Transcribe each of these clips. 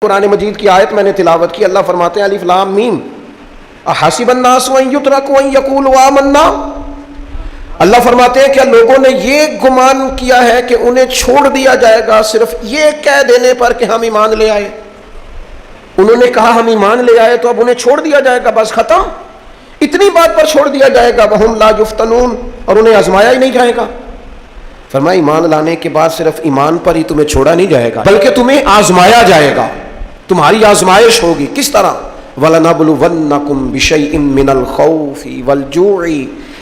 قرآن مجید کی آیت میں نے تلاوت کی، اللہ فرماتے ہیں الف لام میم احسب الناس ان یترکوا ان یقولوا آمنا۔ اللہ فرماتے ہیں کیا لوگوں نے یہ گمان کیا ہے کہ انہیں چھوڑ دیا جائے گا صرف یہ کہہ دینے پر کہ ہم ایمان لے آئے؟ انہوں نے کہا ہم ایمان لے آئے تو اب انہیں چھوڑ دیا جائے گا، بس ختم، اتنی بات پر چھوڑ دیا جائے گا؟ وہم لا یفتنون، اور انہیں آزمایا ہی نہیں جائے گا۔ فرمایا ایمان لانے کے بعد صرف ایمان پر ہی تمہیں چھوڑا نہیں جائے گا بلکہ تمہیں آزمایا جائے گا، تمہاری آزمائش ہوگی۔ کس طرح؟ وَلَنَبْلُوَنَّكُمْ بِشَيْءٍ مِّنَ الْخَوْفِ وَالْجُوعِ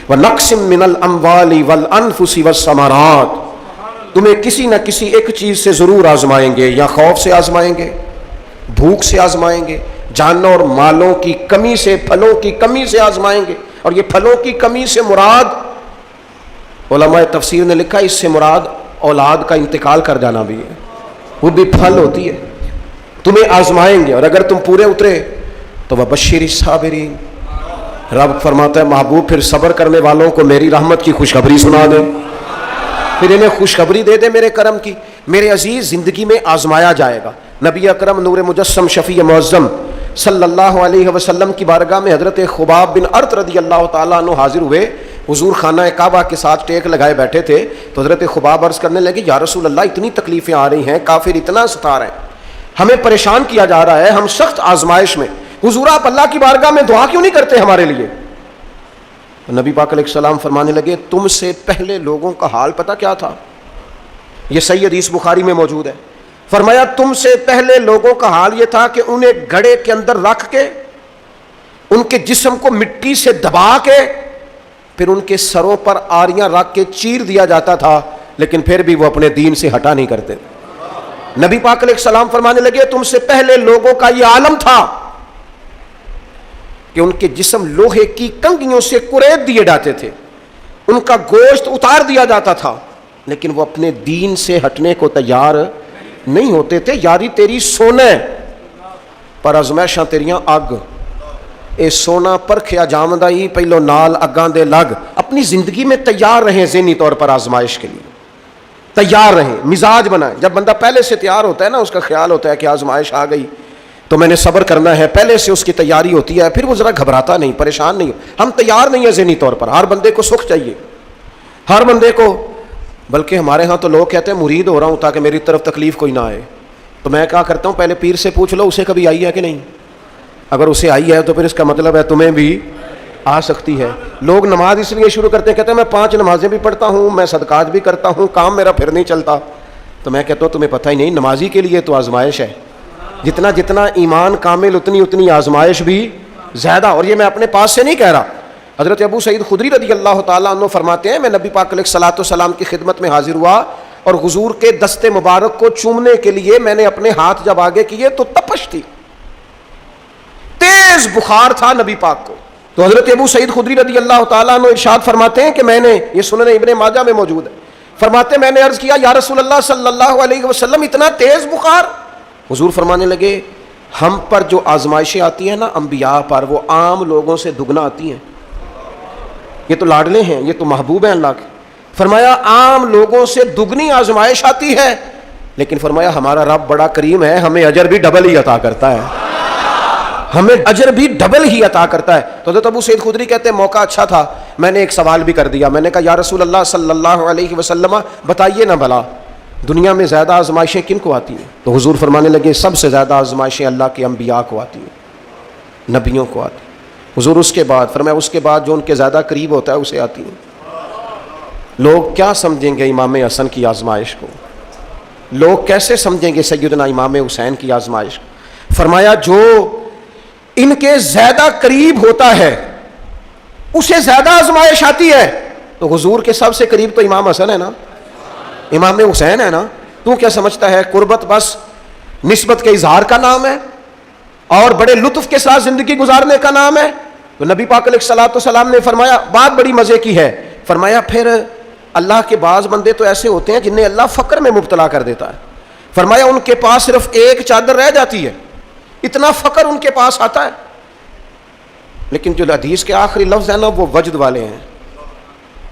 وَنَقْصٍ مِّنَ الْأَمْوَالِ وَالْأَنفُسِ وَالثَّمَرَاتِ، تمہیں کسی نہ کسی ایک چیز سے ضرور آزمائیں گے، یا خوف سے آزمائیں گے، بھوک سے آزمائیں گے، جانوں اور مالوں کی کمی سے، پھلوں کی کمی سے آزمائیں گے۔ اور یہ پھلوں کی کمی سے مراد، علماء تفسیر نے لکھا اس سے مراد اولاد کا انتقال کر جانا بھی ہے، وہ بھی پھل ہوتی ہے۔ تمہیں آزمائیں گے اور اگر تم پورے اترے تو وَبَشِّرِ الصَّابِرِينَ، رب فرماتا ہے محبوب پھر صبر کرنے والوں کو میری رحمت کی خوشخبری سنا دے، پھر انہیں خوشخبری دے دے میرے کرم کی۔ میرے عزیز، زندگی میں آزمایا جائے گا۔ نبی اکرم نور مجسم شفیع معظم صلی اللہ علیہ وسلم کی بارگاہ میں حضرت خباب بن ارت رضی اللہ تعالیٰ عنہ حاضر ہوئے۔ حضور خانہ کعبہ کے ساتھ ٹیک لگائے بیٹھے تھے تو حضرت خباب عرض کرنے لگے یا رسول اللہ اتنی تکلیفیں آ رہی ہیں، کافر اتنا ستا رہے ہیں، ہمیں پریشان کیا جا رہا ہے، ہم سخت آزمائش میں، حضور آپ اللہ کی بارگاہ میں دعا کیوں نہیں کرتے ہمارے لیے؟ نبی پاک علیہ السلام فرمانے لگے تم سے پہلے لوگوں کا حال پتہ کیا تھا؟ یہ صحیح حدیث بخاری میں موجود ہے۔ فرمایا تم سے پہلے لوگوں کا حال یہ تھا کہ انہیں گڑھے کے اندر رکھ کے ان کے جسم کو مٹی سے دبا کے پھر ان کے سروں پر آریاں رکھ کے چیر دیا جاتا تھا، لیکن پھر بھی وہ اپنے دین سے ہٹا نہیں کرتے۔ نبی پاک علیہ السلام فرمانے لگے تم سے پہلے لوگوں کا یہ عالم تھا کہ ان کے جسم لوہے کی کنگھیوں سے کریت دیے جاتے تھے، ان کا گوشت اتار دیا جاتا تھا، لیکن وہ اپنے دین سے ہٹنے کو تیار نہیں ہوتے تھے۔ یاری تیری سونے پر ازمائشاں تیریاں اگ، اے سونا پرکھیا جامدہ ہی پہلو نال اگاں دے لگ۔ اپنی زندگی میں تیار رہیں، ذہنی طور پر آزمائش کے لیے تیار رہیں، مزاج بنائیں۔ جب بندہ پہلے سے تیار ہوتا ہے نا، اس کا خیال ہوتا ہے کہ آزمائش آ گئی تو میں نے صبر کرنا ہے، پہلے سے اس کی تیاری ہوتی ہے، پھر وہ ذرا گھبراتا نہیں، پریشان نہیں۔ ہم تیار نہیں ہیں ذہنی طور پر۔ ہر بندے کو سکھ چاہیے، ہر بندے کو، بلکہ ہمارے ہاں تو لوگ کہتے ہیں مرید ہو رہا ہوں تاکہ میری طرف تکلیف کوئی نہ آئے۔ تو میں کہا کرتا ہوں پہلے پیر سے پوچھ لو اسے کبھی آئی ہے کہ نہیں، اگر اسے آئی ہے تو پھر اس کا مطلب ہے تمہیں بھی آ سکتی ہے۔ لوگ نماز اس لیے شروع کرتے ہیں، کہتے ہیں میں 5 نمازیں بھی پڑھتا ہوں، میں صدقات بھی کرتا ہوں، کام میرا پھر نہیں چلتا۔ تو میں کہتا ہوں تمہیں پتہ ہی نہیں، نمازی کے لیے تو آزمائش ہے، جتنا جتنا ایمان کامل اتنی اتنی آزمائش بھی زیادہ۔ اور یہ میں اپنے پاس سے نہیں کہہ رہا، حضرت ابو سعید خدری رضی اللہ تعالیٰ عنہ فرماتے ہیں میں نبی پاک علیہ الصلوۃ والسلام کی خدمت میں حاضر ہوا اور حضور کے دست مبارک کو چومنے کے لیے میں نے اپنے ہاتھ جب آگے کیے تو تپش تھی، تیز بخار تھا نبی پاک کو۔ تو حضرت ابو سعید خدری رضی اللہ تعالیٰ عنہ ارشاد فرماتے ہیں کہ میں نے، یہ سنن ابن ماجہ میں موجود ہے، فرماتے میں نے عرض کیا یا رسول اللہ صلی اللہ علیہ وسلم اتنا تیز بخار؟ حضور فرمانے لگے ہم پر جو آزمائشیں آتی ہیں نا انبیاء پر، وہ عام لوگوں سے دگنا آتی ہیں۔ یہ تو لاڈلے ہیں، یہ تو محبوب ہیں اللہ کے۔ فرمایا عام لوگوں سے دگنی آزمائش آتی ہے، لیکن فرمایا ہمارا رب بڑا کریم ہے، ہمیں اجر بھی ڈبل ہی عطا کرتا ہے، ہمیں اجر بھی ڈبل ہی عطا کرتا ہے۔ تو حضرت ابو سعید خدری کہتے ہیں موقع اچھا تھا، میں نے ایک سوال بھی کر دیا، میں نے کہا یا رسول اللہ صلی اللہ علیہ وسلم بتائیے نا بھلا دنیا میں زیادہ آزمائشیں کن کو آتی ہیں؟ تو حضور فرمانے لگے سب سے زیادہ آزمائشیں اللہ کے انبیاء کو آتی ہیں، نبیوں کو آتی ہیں۔ حضور اس کے بعد فرمایا اس کے بعد جو ان کے زیادہ قریب ہوتا ہے اسے آتی ہیں۔ لوگ کیا سمجھیں گے امام حسن کی آزمائش کو؟ لوگ کیسے سمجھیں گے سیدنا امام حسین کی آزمائش کو؟ فرمایا جو ان کے زیادہ قریب ہوتا ہے اسے زیادہ آزمائش آتی ہے۔ تو حضور کے سب سے قریب تو امام حسن ہے نا، امام حسین ہے نا، تو کیا سمجھتا ہے قربت بس نسبت کے اظہار کا نام ہے اور بڑے لطف کے ساتھ زندگی گزارنے کا نام ہے؟ تو نبی پاک علیہ الصلوۃ والسلام نے فرمایا بات بڑی مزے کی ہے، فرمایا پھر اللہ کے بعض بندے تو ایسے ہوتے ہیں جنہیں اللہ فقر میں مبتلا کر دیتا ہے، فرمایا ان کے پاس صرف ایک چادر رہ جاتی ہے، اتنا فقر ان کے پاس آتا ہے، لیکن جو حدیث کے آخری لفظ ہے نا وہ وجد والے ہیں،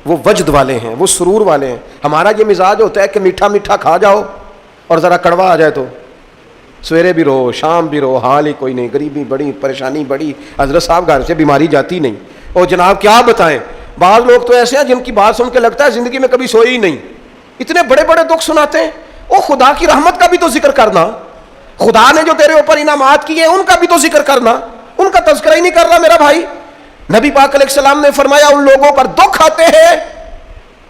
وہ وجد والے ہیں، وہ سرور والے ہیں۔ ہمارا یہ مزاج ہوتا ہے کہ میٹھا میٹھا کھا جاؤ اور ذرا کڑوا آ جائے تو سویرے بھی رو شام بھی رو، حال ہی کوئی نہیں، غریبی بڑی، پریشانی بڑی، حضرت صاحب گھر سے بیماری جاتی نہیں۔ اور جناب کیا بتائیں، بعض لوگ تو ایسے ہیں جن کی بات سن کے لگتا ہے زندگی میں کبھی سوئے ہی نہیں، اتنے بڑے بڑے دکھ سناتے ہیں۔ او خدا کی رحمت کا بھی تو ذکر کرنا، خدا نے جو تیرے اوپر انعامات کیے ہیں ان کا بھی تو ذکر کرنا، ان کا تذکرہ ہی نہیں کر رہا میرا بھائی۔ نبی پاک علیہ السلام نے فرمایا ان لوگوں پر دکھ آتے ہیں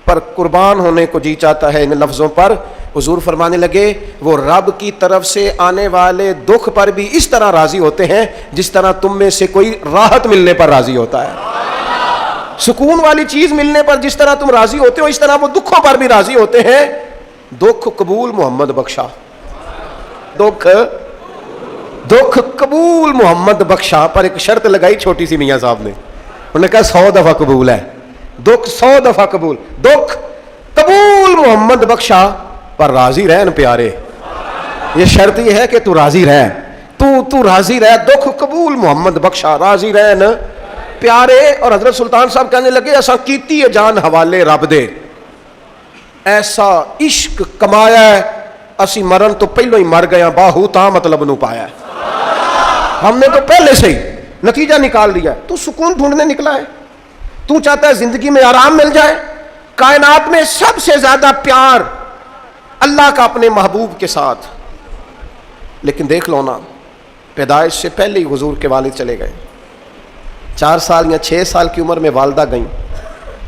پر قربان ہونے کو جی چاہتا ہے ان لفظوں پر۔ حضور فرمانے لگے وہ رب کی طرف سے آنے والے دکھ پر بھی اس طرح راضی ہوتے ہیں جس طرح تم میں سے کوئی راحت ملنے پر راضی ہوتا ہے۔ سکون والی چیز ملنے پر جس طرح تم راضی ہوتے ہو اس طرح وہ دکھوں پر بھی راضی ہوتے ہیں۔ دکھ قبول محمد بخشا، دکھ قبول محمد بخشا، پر ایک شرط لگائی چھوٹی سی میاں صاحب نے، انہوں نے کہا 100 دفعہ قبول ہے، دکھ 100 دفعہ قبول، دکھ قبول محمد بخشا پر راضی رہن پیارے۔ یہ شرط یہ ہے کہ تو راضی رہ، تو راضی رہ، دکھ قبول محمد بخشا، راضی رہن پیارے۔ اور حضرت سلطان صاحب کہنے لگے ایسا کیتی ہے جان حوالے رب دے، ایسا عشق کمایا ہے اسی مرن تو پہلو ہی مر گیا، باہو تا مطلب نو پایا ہے، ہم نے تو پہلے سے ہی نتیجہ نکال دیا ہے۔ تو سکون ڈھونڈنے نکلا ہے، تو چاہتا ہے زندگی میں آرام مل جائے۔ کائنات میں سب سے زیادہ پیار اللہ کا اپنے محبوب کے ساتھ، لیکن دیکھ لو نا، پیدائش سے پہلے ہی حضور کے والد چلے گئے، 4 سال یا 6 سال کی عمر میں والدہ گئیں،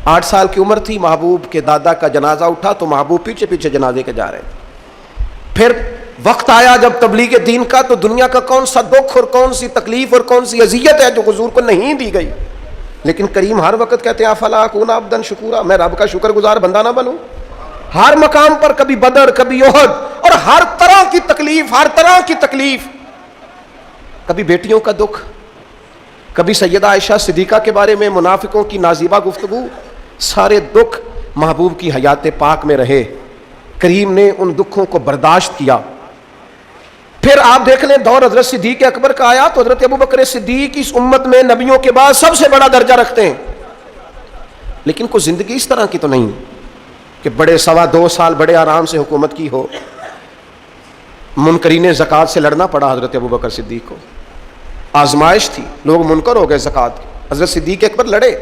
8 سال کی عمر تھی محبوب کے دادا کا جنازہ اٹھا تو محبوب پیچھے پیچھے جنازے کے جا رہے تھے۔ پھر وقت آیا جب تبلیغ دین کا، تو دنیا کا کون سا دکھ اور کون سی تکلیف اور کون سی اذیت ہے جو حضور کو نہیں دی گئی، لیکن کریم ہر وقت کہتے ہیں افلا اکون عبدا شکورا، میں رب کا شکر گزار بندہ نہ بنوں۔ ہر مقام پر کبھی بدر، کبھی احد، اور ہر طرح کی تکلیف، ہر طرح کی تکلیف، کبھی بیٹیوں کا دکھ، کبھی سیدہ عائشہ صدیقہ کے بارے میں منافقوں کی نازیبہ گفتگو، سارے دکھ محبوب کی حیات پاک میں رہے، کریم نے ان دکھوں کو برداشت کیا۔ پھر آپ دیکھ لیں دور حضرت صدیق اکبر کا آیا تو حضرت ابوبکر صدیق اس امت میں نبیوں کے بعد سب سے بڑا درجہ رکھتے ہیں، لیکن کوئی زندگی اس طرح کی تو نہیں کہ بڑے 2.25 سال بڑے آرام سے حکومت کی ہو۔ منکرین زکوٰۃ سے لڑنا پڑا حضرت ابوبکر صدیق کو، آزمائش تھی، لوگ منکر ہو گئے زکوٰۃ کے، حضرت صدیق اکبر لڑے،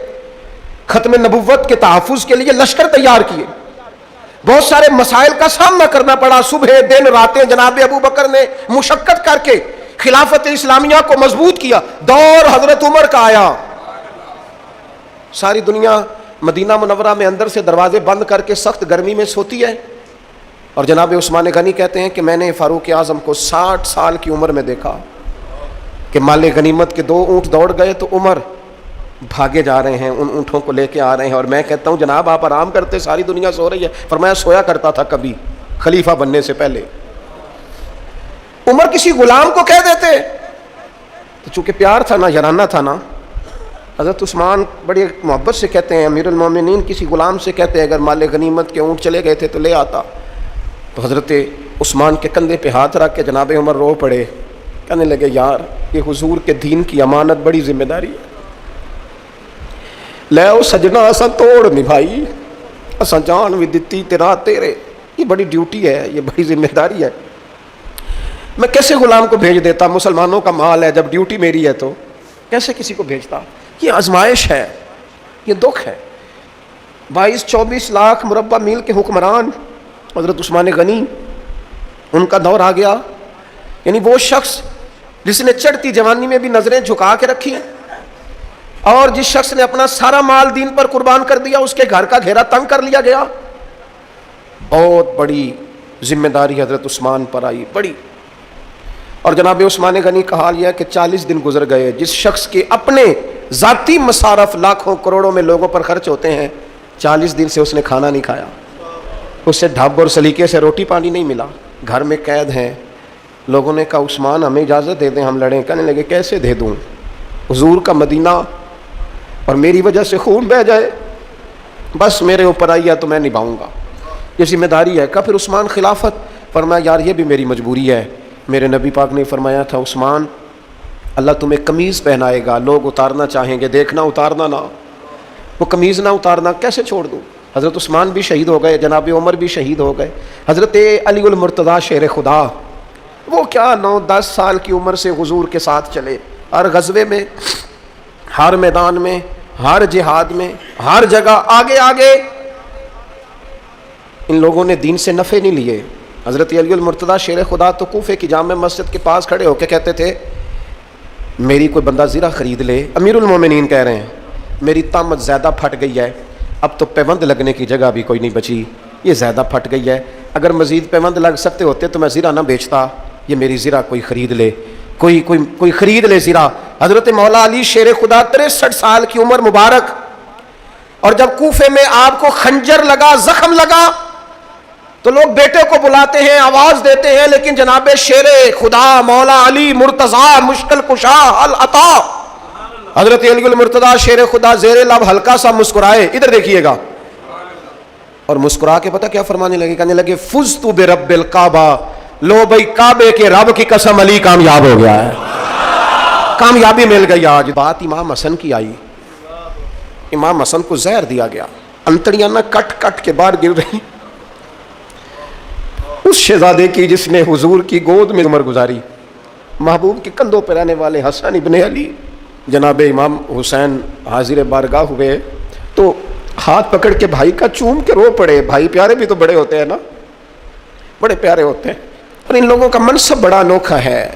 ختم نبوت کے تحفظ کے لیے لشکر تیار کیے، بہت سارے مسائل کا سامنا کرنا پڑا، صبح دن راتیں جناب ابوبکر نے مشقت کر کے خلافت اسلامیہ کو مضبوط کیا۔ دور حضرت عمر کا آیا، ساری دنیا مدینہ منورہ میں اندر سے دروازے بند کر کے سخت گرمی میں سوتی ہے، اور جناب عثمان غنی کہتے ہیں کہ میں نے فاروق اعظم کو 60 سال کی عمر میں دیکھا کہ مال غنیمت کے 2 اونٹ دوڑ گئے تو عمر بھاگے جا رہے ہیں، ان اونٹوں کو لے کے آ رہے ہیں، اور میں کہتا ہوں جناب آپ آرام کرتے، ساری دنیا سو رہی ہے۔ فرمایا سویا کرتا تھا کبھی خلیفہ بننے سے پہلے۔ عمر کسی غلام کو کہہ دیتے تو چونکہ پیار تھا نا، یارانہ تھا نا، حضرت عثمان بڑی محبت سے کہتے ہیں امیر المومنین کسی غلام سے کہتے اگر مال غنیمت کے اونٹ چلے گئے تھے تو لے آتا، تو حضرت عثمان کے کندھے پہ ہاتھ رکھ کے جناب عمر رو پڑے، کہنے لگے یار یہ حضور کے دین کی امانت بڑی ذمہ داری ہے، لے او سجنا اساں توڑ نبھائی، اساں جان بھی دتی تیرا تیرے، یہ بڑی ڈیوٹی ہے، یہ بڑی ذمہ داری ہے، میں کیسے غلام کو بھیج دیتا، مسلمانوں کا مال ہے، جب ڈیوٹی میری ہے تو کیسے کسی کو بھیجتا۔ یہ آزمائش ہے، یہ دکھ ہے۔ 22-24 لاکھ مربع میل کے حکمران حضرت عثمان غنی، ان کا دور آ گیا، یعنی وہ شخص جس نے چڑھتی جوانی میں بھی نظریں جھکا کے رکھی، اور جس شخص نے اپنا سارا مال دین پر قربان کر دیا، اس کے گھر کا گھیرا تنگ کر لیا گیا، بہت بڑی ذمہ داری حضرت عثمان پر آئی، بڑی۔ اور جناب عثمان غنی کا حال یہ ہے کہ 40 دن گزر گئے، جس شخص کے اپنے ذاتی مصارف لاکھوں کروڑوں میں لوگوں پر خرچ ہوتے ہیں، 40 دن سے اس نے کھانا نہیں کھایا، اسے ڈھب اور سلیقے سے روٹی پانی نہیں ملا، گھر میں قید ہیں۔ لوگوں نے کہا عثمان ہمیں اجازت دے دیں ہم لڑیں، کہنے لگے کیسے دے دوں، حضور کا مدینہ اور میری وجہ سے خون بہہ جائے، بس میرے اوپر آئی ہے تو میں نبھاؤں گا، یہ ذمہ داری ہے۔ کہا پھر عثمان خلافت، فرمایا یار یہ بھی میری مجبوری ہے، میرے نبی پاک نے فرمایا تھا عثمان اللہ تمہیں قمیض پہنائے گا، لوگ اتارنا چاہیں گے، دیکھنا اتارنا نہ، وہ قمیض نہ اتارنا کیسے چھوڑ دوں۔ حضرت عثمان بھی شہید ہو گئے، جناب عمر بھی شہید ہو گئے، حضرت علی المرتضیٰ شیر خدا وہ کیا 9-10 سال کی عمر سے حضور کے ساتھ چلے، ہر غزوے میں، ہر میدان میں، ہر جہاد میں، ہر جگہ آگے آگے۔ ان لوگوں نے دین سے نفع نہیں لیے۔ حضرت علی المرتضیٰ شیر خدا تو کوفے کی جامع مسجد کے پاس کھڑے ہو کے کہتے تھے میری کوئی بندہ زرہ خرید لے، امیر المومنین کہہ رہے ہیں میری طامت زیادہ پھٹ گئی ہے، اب تو پیوند لگنے کی جگہ بھی کوئی نہیں بچی، یہ زیادہ پھٹ گئی ہے، اگر مزید پیوند لگ سکتے ہوتے تو میں زرہ نہ بیچتا، یہ میری زرہ کوئی خرید لے، کوئی خرید لے زرہ۔ حضرت مولا علی شیر خدا 63 سال کی عمر مبارک، اور جب کوفے میں آپ کو خنجر لگا، زخم لگا، تو لوگ بیٹے کو بلاتے ہیں، آواز دیتے ہیں، لیکن جناب شیر خدا مولا علی مرتضیٰ مشکل کشا العطا حضرت علی المرتضیٰ شیر خدا زیر لب ہلکا سا مسکرائے، ادھر دیکھیے گا، اور مسکرا کے پتہ کیا فرمانے لگے، کہنے لگے فزت برب الکعبہ، لو بھائی کعبے کے رب کی قسم علی کامیاب ہو گیا ہے، کامیابی مل گئی۔ آج بات امام حسن کی آئی، امام حسن کو زہر دیا گیا، انتڑیاں نہ کٹ کٹ کے باہر گر رہی، اس شہزادے کی جس نے حضور کی گود میں عمر گزاری، محبوب کے کندھوں پہ رہنے والے حسن ابن علی، جناب امام حسین حاضر بارگاہ ہوئے تو ہاتھ پکڑ کے بھائی کا چوم کے رو پڑے۔ بھائی پیارے بھی تو بڑے ہوتے ہیں نا، بڑے پیارے ہوتے ہیں، اور ان لوگوں کا منصب بڑا انوکھا ہے،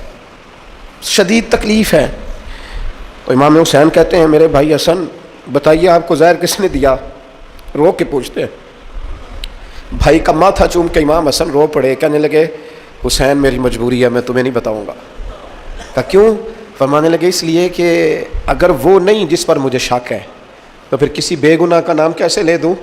شدید تکلیف ہے۔ تو امام حسین کہتے ہیں میرے بھائی حسن بتائیے آپ کو زہر کس نے دیا، رو کے پوچھتے ہیں۔ بھائی کا ماتھا چوم کے امام حسن رو پڑے، کہنے لگے حسین میری مجبوری ہے، میں تمہیں نہیں بتاؤں گا۔ کہا کیوں؟ فرمانے لگے اس لیے کہ اگر وہ نہیں جس پر مجھے شک ہے تو پھر کسی بے گناہ کا نام کیسے لے دوں،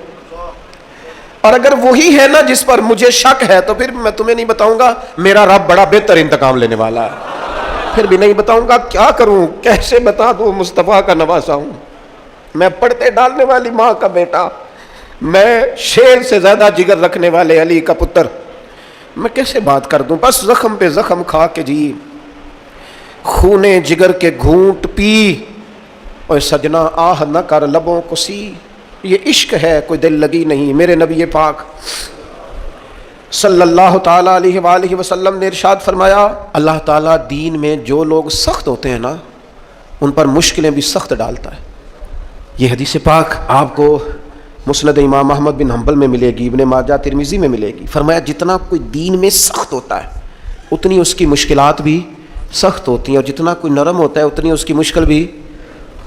اور اگر وہی ہے نا جس پر مجھے شک ہے تو پھر میں تمہیں نہیں بتاؤں گا، میرا رب بڑا بہتر انتقام لینے والا ہے، پھر بھی نہیں بتاؤں گا، کیا کروں، کیسے بتا دوں، مصطفیٰ کا نواسا ہوں، میں پڑھتے ڈالنے والی ماں کا بیٹا، میں شیر سے زیادہ جگر رکھنے والے علی کا پتر، میں کیسے بات کر دوں، بس زخم پہ زخم کھا کے جی خونے جگر کے گھونٹ پی، اور سجنا آہ نہ کر لبوں کو سی، یہ عشق ہے کوئی دل لگی نہیں۔ میرے نبی پاک صلی اللہ تعالیٰ علیہ وآلہ وسلم نے ارشاد فرمایا اللہ تعالیٰ دین میں جو لوگ سخت ہوتے ہیں نا ان پر مشکلیں بھی سخت ڈالتا ہے۔ یہ حدیث پاک آپ کو مسند امام احمد بن حنبل میں ملے گی، ابن ماجہ ترمذی میں ملے گی۔ فرمایا جتنا کوئی دین میں سخت ہوتا ہے اتنی اس کی مشکلات بھی سخت ہوتی ہیں، اور جتنا کوئی نرم ہوتا ہے اتنی اس کی مشکل بھی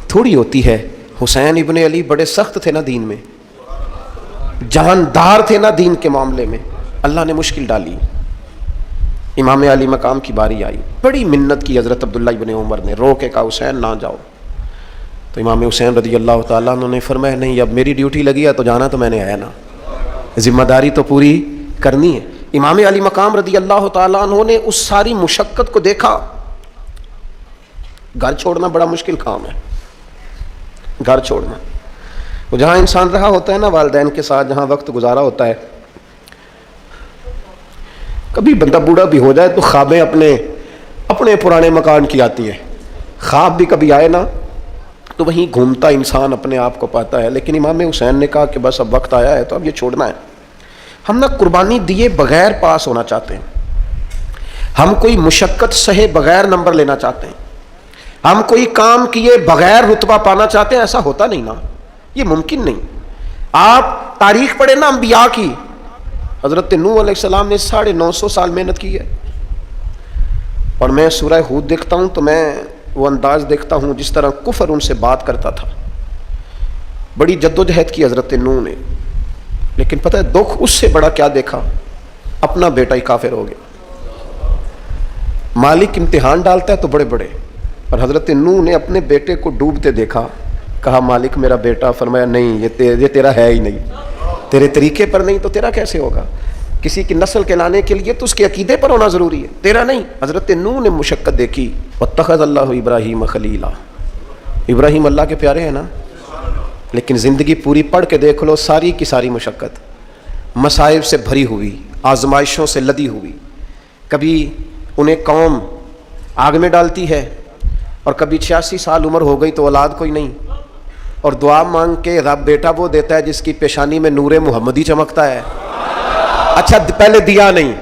تھوڑی ہوتی ہے۔ حسین ابن علی بڑے سخت تھے نا دین میں، جاندار تھے نا دین کے معاملے میں، اللہ نے مشکل ڈالی۔ امام علی مقام کی باری آئی، بڑی منت کی حضرت عبداللہ ابن عمر نے، رو کے کہا حسین نہ جاؤ، تو امام حسین رضی اللہ تعالیٰ عنہ نے فرمایا نہیں اب میری ڈیوٹی لگی ہے تو جانا تو میں نے ہے نا، ذمہ داری تو پوری کرنی ہے۔ امام علی مقام رضی اللہ تعالیٰ عنہ نے اس ساری مشقت کو دیکھا۔ گھر چھوڑنا بڑا مشکل کام ہے، گھر چھوڑنا، وہ جہاں انسان رہا ہوتا ہے نا والدین کے ساتھ، جہاں وقت گزارا ہوتا ہے، کبھی بندہ بوڑھا بھی ہو جائے تو خوابیں اپنے پرانے مکان کی آتی ہیں، خواب بھی کبھی آئے نا تو وہیں گھومتا انسان اپنے آپ کو پاتا ہے۔ لیکن امام حسین نے کہا کہ بس اب وقت آیا ہے تو اب یہ چھوڑنا ہے۔ ہم نہ قربانی دیے بغیر پاس ہونا چاہتے ہیں، ہم کوئی مشقت سہے بغیر نمبر لینا چاہتے ہیں، ہم کوئی کام کیے بغیر رتبہ پانا چاہتے ہیں، ایسا ہوتا نہیں نا، یہ ممکن نہیں۔ آپ تاریخ پڑھیں نا انبیاء کی، حضرت نوح علیہ السلام نے 950 سال محنت کی ہے، اور میں سورہ ہود دیکھتا ہوں تو میں وہ انداز دیکھتا ہوں جس طرح کفر ان سے بات کرتا تھا، بڑی جدوجہد کی حضرت نوح نے، لیکن پتہ ہے دکھ اس سے بڑا کیا دیکھا، اپنا بیٹا ہی کافر ہو گیا۔ مالک امتحان ڈالتا ہے تو بڑے بڑے، اور حضرت نوح نے اپنے بیٹے کو ڈوبتے دیکھا، کہا مالک میرا بیٹا، فرمایا نہیں یہ تیرا ہے ہی نہیں، تیرے طریقے پر نہیں تو تیرا کیسے ہوگا، کسی کی نسل کے لانے کے لیے تو اس کے عقیدے پر ہونا ضروری ہے، تیرا نہیں۔ حضرت نوح نے مشقت دیکھی، واتخذ اللہ ابراہیم خلیلا، ابراہیم اللہ کے پیارے ہیں نا، لیکن زندگی پوری پڑھ کے دیکھ لو، ساری کی ساری مشقت مصائب سے بھری ہوئی، آزمائشوں سے لدی ہوئی، کبھی انہیں قوم آگ میں ڈالتی ہے، اور کبھی 86 سال عمر ہو گئی تو اولاد کوئی نہیں، اور دعا مانگ کے رب بیٹا وہ دیتا ہے جس کی پیشانی میں نور محمدی چمکتا ہے۔ اچھا پہلے دیا نہیں،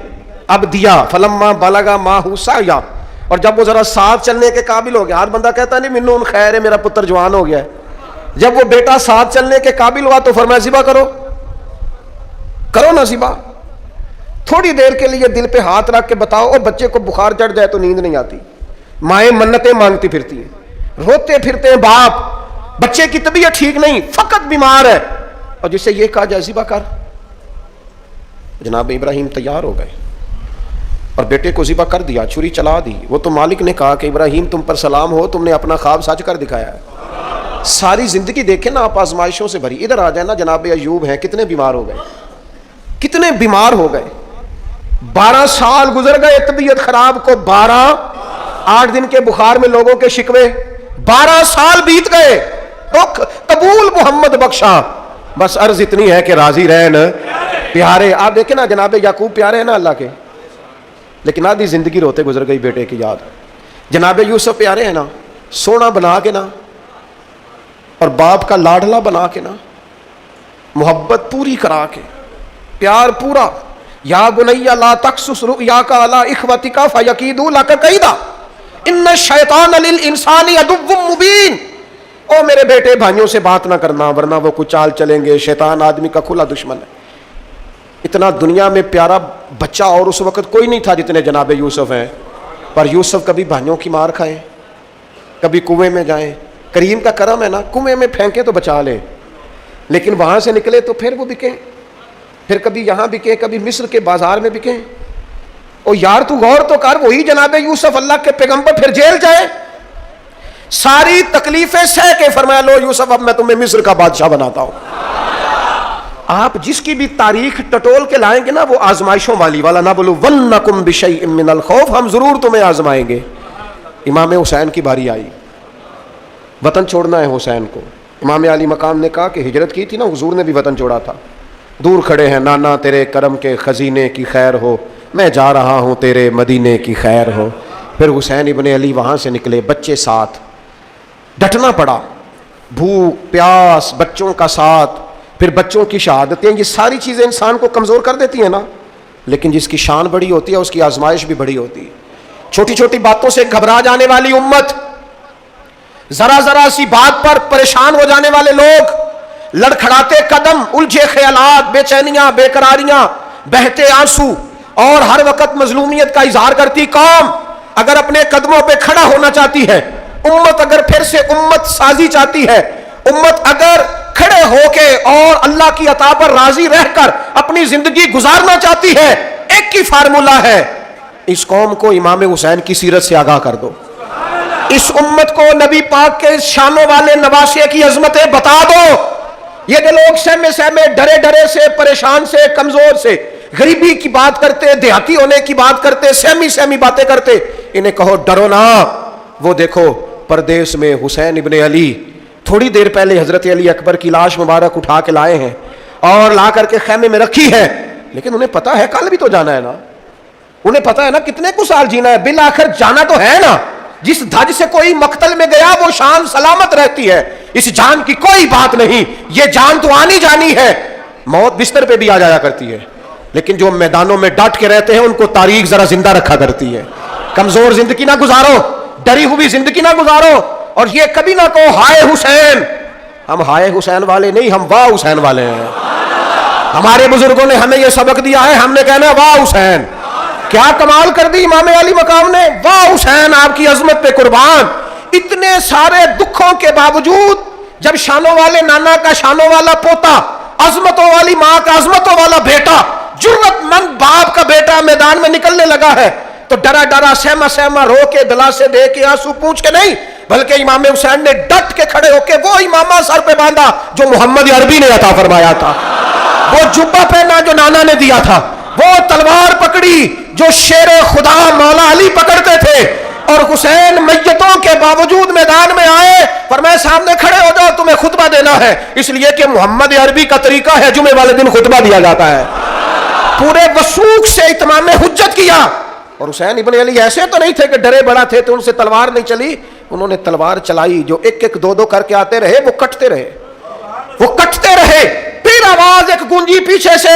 اب دیا فلما بلغا ماہو سعیا، اور جب وہ ذرا ساتھ چلنے کے قابل ہو گیا، ہر بندہ کہتا نہیں منون خیر ہے میرا پتر جوان ہو گیا ہے، جب وہ بیٹا ساتھ چلنے کے قابل ہوا تو فرمایا ذبح کرو، کرو نا ذبح۔ تھوڑی دیر کے لیے دل پہ ہاتھ رکھ کے بتاؤ، اور بچے کو بخار چڑھ جائے تو نیند نہیں آتی، مائیں منتیں مانگتی پھرتی ہیں، روتے پھرتے ہیں باپ، بچے کی طبیعت ٹھیک نہیں، فقط بیمار ہے، اور جسے یہ کہا جائے ذبح کر، جناب ابراہیم تیار ہو گئے اور بیٹے کو ذبح کر دیا، چھری چلا دی۔ وہ تو مالک نے کہا کہ ابراہیم تم پر سلام ہو، تم نے اپنا خواب سچ کر دکھایا ہے۔ ساری زندگی دیکھیں نا آپ آزمائشوں سے بھری، ادھر آ جائے نا جناب ایوب ہیں، کتنے بیمار ہو گئے، کتنے بیمار ہو گئے، 12 سال گزر گئے طبیعت خراب کو، 8 دن کے بخار میں لوگوں کے شکوے، 12 سال بیت گئے، دکھ قبول محمد بخشا، بس عرض اتنی ہے کہ راضی رہن پیارے۔ آپ دیکھیں نا جناب یعقوب پیارے ہیں نا اللہ کے، لیکن آدھی زندگی روتے گزر گئی بیٹے کی یاد۔ جناب یوسف پیارے ہیں نا، سونا بنا کے نا، اور باپ کا لاڈلا بنا کے نا، محبت پوری کرا کے، پیار پورا۔ یا بنی لا تقصص رؤیاک علی اخوتک فیکیدوا لک کیدا ان الشیطان للانسان عدو مبین۔ او میرے بیٹے بھائیوں سے بات نہ کرنا ورنہ وہ کچھ چال چلیں گے، شیطان آدمی کا کھلا دشمن ہے۔ اتنا دنیا میں پیارا بچہ اور اس وقت کوئی نہیں تھا جتنے جناب یوسف ہیں، پر یوسف کبھی بھائیوں کی مار کھائیں، کبھی کنویں میں جائیں، کریم کا کرم ہے نا، کنویں میں پھینکے تو بچا لیں، لیکن وہاں سے نکلے تو پھر وہ بکیں، پھر کبھی یہاں بکیں، کبھی مصر کے بازار میں بکیں۔ او یار تو غور تو کر، وہی جناب یوسف اللہ کے پیغمبر پھر جیل جائے، ساری تکلیفیں سہ کے فرمایا لو یوسف اب میں تمہیں مصر کا بادشاہ بناتا ہوں۔ آپ جس کی بھی تاریخ ٹٹول کے لائیں گے نا وہ آزمائشوں والی والا، نہ بولو وَنَّكُمْ بِشَيْءٍ مِّنَ الْخَوْفِ، ہم ضرور تمہیں آزمائیں گے۔ امام حسین کی باری آئی، وطن چھوڑنا ہے حسین کو، امام علی مقام نے کہا کہ ہجرت کی تھی نا، حضور نے بھی وطن چھوڑا تھا، دور کھڑے ہیں نانا تیرے کرم کے خزینے کی خیر ہو، میں جا رہا ہوں تیرے مدینے کی خیر ہو۔ پھر حسین ابن علی وہاں سے نکلے، بچے ساتھ، ڈٹنا پڑا، بھوک پیاس، بچوں کا ساتھ، پھر بچوں کی شہادتیں، یہ ساری چیزیں انسان کو کمزور کر دیتی ہیں نا، لیکن جس کی شان بڑی ہوتی ہے اس کی آزمائش بھی بڑی ہوتی ہے۔ چھوٹی چھوٹی باتوں سے گھبرا جانے والی امت، ذرا ذرا سی بات پر پریشان ہو جانے والے لوگ، لڑکھڑاتے قدم، الجھے خیالات، بے چینیاں، بے قراریاں، بہتے آنسو، اور ہر وقت مظلومیت کا اظہار کرتی قوم اگر اپنے قدموں پہ کھڑا ہونا چاہتی ہے، امت اگر پھر سے امت سازی چاہتی ہے، امت اگر کھڑے ہو کے اور اللہ کی عطا پر راضی رہ کر اپنی زندگی گزارنا چاہتی ہے، ایک ہی فارمولا ہے، اس قوم کو امام حسین کی سیرت سے آگاہ کر دو، اس امت کو نبی پاک کے شانوں والے نواسے کی عظمتیں بتا دو۔ یہ جو لوگ سہمے سہمے، ڈرے ڈرے سے، پریشان سے، کمزور سے، غریبی کی بات کرتے، دیہاتی ہونے کی بات کرتے، سہمی سہمی باتیں کرتے، انہیں کہو ڈرو نا، وہ دیکھو پردیس میں حسین ابن علی تھوڑی دیر پہلے حضرت علی اکبر کی لاش مبارک اٹھا کے لائے ہیں اور لا کر کے خیمے میں رکھی ہے، لیکن انہیں پتا ہے کل بھی تو جانا ہے نا، انہیں پتا ہے نا کتنے کو سال جینا ہے، بالآخر جانا تو ہے نا۔ جس دھج سے کوئی مقتل میں گیا وہ شان سلامت رہتی ہے، اس جان کی کوئی بات نہیں، یہ جان تو آنی جانی ہے، موت بستر پہ بھی آ جایا کرتی ہے، لیکن جو میدانوں میں ڈٹ کے رہتے ہیں ان کو تاریخ ذرا زندہ رکھا کرتی ہے۔ کمزور زندگی نہ گزارو، ڈری ہوئی زندگی نہ گزارو، اور یہ کبھی نہ کہو ہائے حسین، ہم ہائے حسین والے نہیں، ہم واہ حسین والے ہیں۔ ہمارے بزرگوں نے ہمیں یہ سبق دیا ہے، ہم نے کہنا ہے واہ حسین۔ کیا کمال کر دی امام علی مقام نے، واہ حسین آپ کی عظمت پہ قربان۔ اتنے سارے دکھوں کے باوجود جب شانوں والے نانا کا شانوں والا پوتا، عظمتوں والی ماں کا عظمتوں والا بیٹا، جرت مند باپ کا بیٹا میدان میں نکلنے لگا ہے تو ڈرا ڈرا سہما سہما رو کے دلاسے دے کے آنسو پوچھ کے نہیں، بلکہ امام حسین نے ڈٹ کے کھڑے ہو کے وہ امامہ سر پہ باندھا جو محمد عربی نے عطا فرمایا تھا، وہ جبہ پہنا جو نانا نے دیا تھا، وہ تلوار پکڑی جو شیر خدا مولا علی پکڑتے تھے، اور حسین میتوں کے باوجود میدان میں آئے، فرمایا سامنے کھڑے ہو جاؤ، تمہیں خطبہ دینا ہے، اس لیے کہ محمد عربی کا طریقہ ہے جمعے والے دن خطبہ دیا جاتا ہے۔ پورے وثوق سے اتمام حجت کیا، اور حسین ابن علی ایسے تو نہیں تھے کہ ڈرے بڑا تھے تو ان سے تلوار نہیں چلی، انہوں نے تلوار چلائی، جو ایک ایک دو دو کر کے آتے رہے وہ کٹتے رہے، وہ کٹتے رہے، پھر آواز ایک گونجی پیچھے سے،